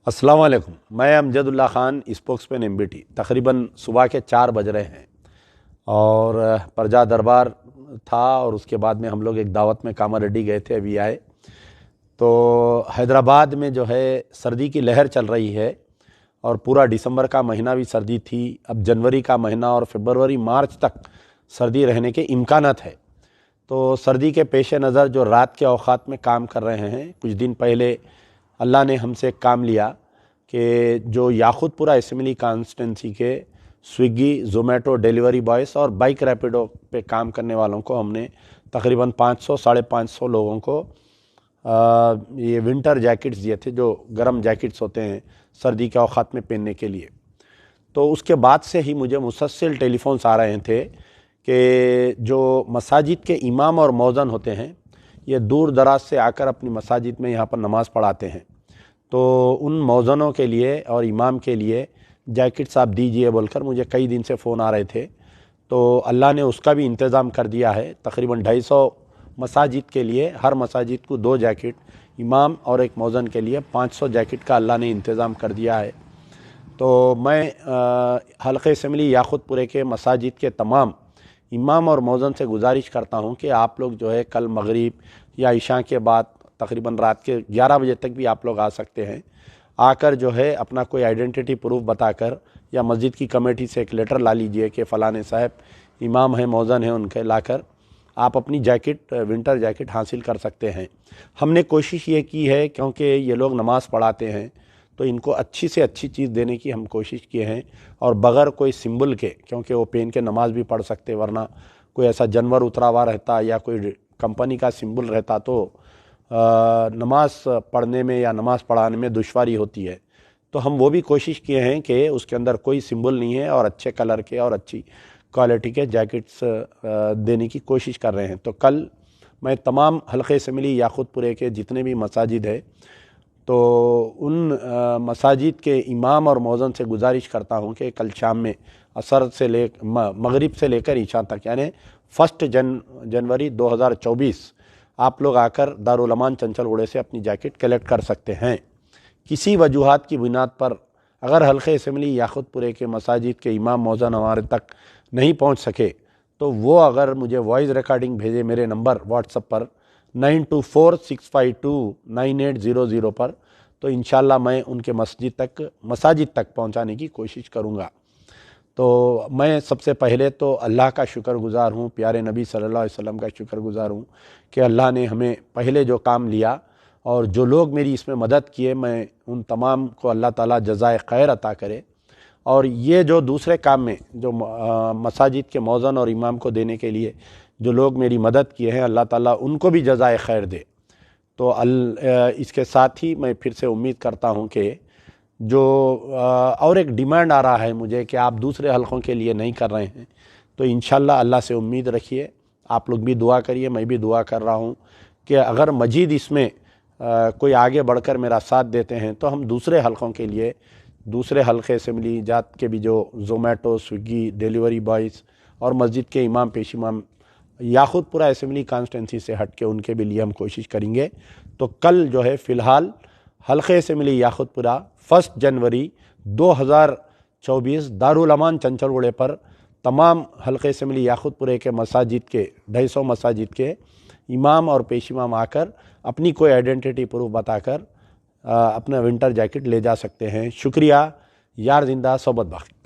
अस्सलाम वालेकुम। मैं अमजदुल्ला ख़ान, स्पोक्समैन MBT। तकरीबन सुबह के 4 बज रहे हैं और प्रजा दरबार था और उसके बाद में हम लोग एक दावत में कामारेड्डी गए थे, अभी आए। तो हैदराबाद में जो है सर्दी की लहर चल रही है और पूरा दिसंबर का महीना भी सर्दी थी। अब जनवरी का महीना और फरवरी मार्च तक सर्दी रहने के इम्कानात है। तो सर्दी के पेश नज़र जो रात के औक़ात में काम कर रहे हैं, कुछ दिन पहले अल्लाह ने हमसे एक काम लिया कि जो याक़ूतपुरा असेंबली कॉन्स्टिट्यूंसी के स्विगी, ज़ोमैटो डिलीवरी बॉयज़ और बाइक रैपिडो पे काम करने वालों को हमने तकरीबन 500 साढ़े 500 लोगों को ये विंटर जैकेट्स दिए थे, जो गर्म जैकेट्स होते हैं सर्दी के औक़ात में पहनने के लिए। तो उसके बाद से ही मुझे मुसलसल टेलीफोन्स आ रहे थे कि जो मसाजिद के इमाम और मौज़न होते हैं, ये दूर दराज से आकर अपनी मसाजिद में यहाँ पर नमाज़ पढ़ाते हैं। तो उन मौज़नों के लिए और इमाम के लिए जैकेट्स आप दीजिए बोलकर मुझे कई दिन से फ़ोन आ रहे थे। तो अल्लाह ने उसका भी इंतज़ाम कर दिया है। तकरीबन 250 मसाजिद के लिए, हर मसाजिद को 2 जैकेट, इमाम और एक मौज़न के लिए 500 जैकेट का अल्लाह ने इंतज़ाम कर दिया है। तो मैं हल्क़े असेंबली याक़ूतपुरे के मसाजिद के तमाम इमाम और मौज़न से गुजारिश करता हूँ कि आप लोग जो है कल मगरिब या इशा के बाद तकरीबन रात के 11 बजे तक भी आप लोग आ सकते हैं। आकर जो है अपना कोई आइडेंटिटी प्रूफ बताकर या मस्जिद की कमेटी से एक लेटर ला लीजिए कि फ़लाने साहब इमाम हैं, मौज़न हैं, उनके लाकर आप अपनी जैकेट, विंटर जैकेट हासिल कर सकते हैं। हमने कोशिश ये की है क्योंकि ये लोग नमाज़ पढ़ाते हैं तो इनको अच्छी से अच्छी चीज़ देने की हम कोशिश किए हैं और बग़ैर कोई सिंबल के, क्योंकि वो पहन के नमाज़ भी पढ़ सकते, वरना कोई ऐसा जानवर उतरा हुआ रहता या कोई कंपनी का सिंबल रहता तो नमाज़ पढ़ने में या नमाज़ पढ़ाने में दुश्वारी होती है। तो हम वो भी कोशिश किए हैं कि उसके अंदर कोई सिंबल नहीं है और अच्छे कलर के और अच्छी क्वालिटी के जैकेट्स देने की कोशिश कर रहे हैं। तो कल मैं तमाम हल्क़े असेंबली याक़ूतपुरे के जितने भी मसाजिद है, तो उन मसाजिद के इमाम और मौज़न से गुजारिश करता हूँ कि कल शाम में असर से मगरिब से लेकर इशा तक, यानी 1 जनवरी 2024 आप लोग आकर दारुल अमान चंचलगुड़े से अपनी जैकेट कलेक्ट कर सकते हैं। किसी वजूहात की बुनियाद पर अगर हल्क़े असेंबली याक़ूतपुरे के मसाजिद के इमाम मौज़न हमारे तक नहीं पहुँच सके तो वो अगर मुझे वॉइस रिकॉर्डिंग भेजे मेरे नंबर व्हाट्सएप पर 9246529800 पर, तो इंशाल्लाह मैं उनके मसाजिद तक पहुंचाने की कोशिश करूंगा। तो मैं सबसे पहले तो अल्लाह का शुक्रगुज़ार हूँ, प्यारे नबी सल्लल्लाहु अलैहि वसल्लम का शुक्रगुज़ार हूँ कि अल्लाह ने हमें पहले जो काम लिया और जो लोग मेरी इसमें मदद किए, मैं उन तमाम को अल्लाह ताला जज़ाए खैर अता करे। और ये जो दूसरे काम में जो मसाजिद के मौज़न और इमाम को देने के लिए जो लोग मेरी मदद किए हैं, अल्लाह ताला उनको भी जज़ाए खैर दे। तो इसके साथ ही मैं फिर से उम्मीद करता हूँ कि जो और एक डिमांड आ रहा है मुझे कि आप दूसरे हलक़ों के लिए नहीं कर रहे हैं, तो इंशाल्लाह अल्लाह से उम्मीद रखिए। आप लोग भी दुआ करिए, मैं भी दुआ कर रहा हूँ कि अगर मजीद इसमें कोई आगे बढ़कर मेरा साथ देते हैं तो हम दूसरे हलक़ों के लिए, दूसरे हल्क़े असेंबली जात के भी जो ज़ोमैटो, स्विगी, डिलीवरी बॉयज़ और मस्जिद के इमाम पेश इमाम याक़ूतपुरा असेंबली कॉन्स्टिट्यूंसी से हट के उनके भी लिए हम कोशिश करेंगे। तो कल जो है फ़िलहाल हल्क़े असेंबली याक़ूतपुरा 1 जनवरी 2024 दारुल अमान चंचलगुड़े पर तमाम हल्क़े असेंबली याक़ूतपुरे के मसाजिद के 250 मसाजिद के इमाम और पेश इमाम आकर अपनी कोई आइडेंटिटी प्रूफ बताकर अपना विंटर जैकेट ले जा सकते हैं। शुक्रिया। यार जिंदा सोबत बाकी।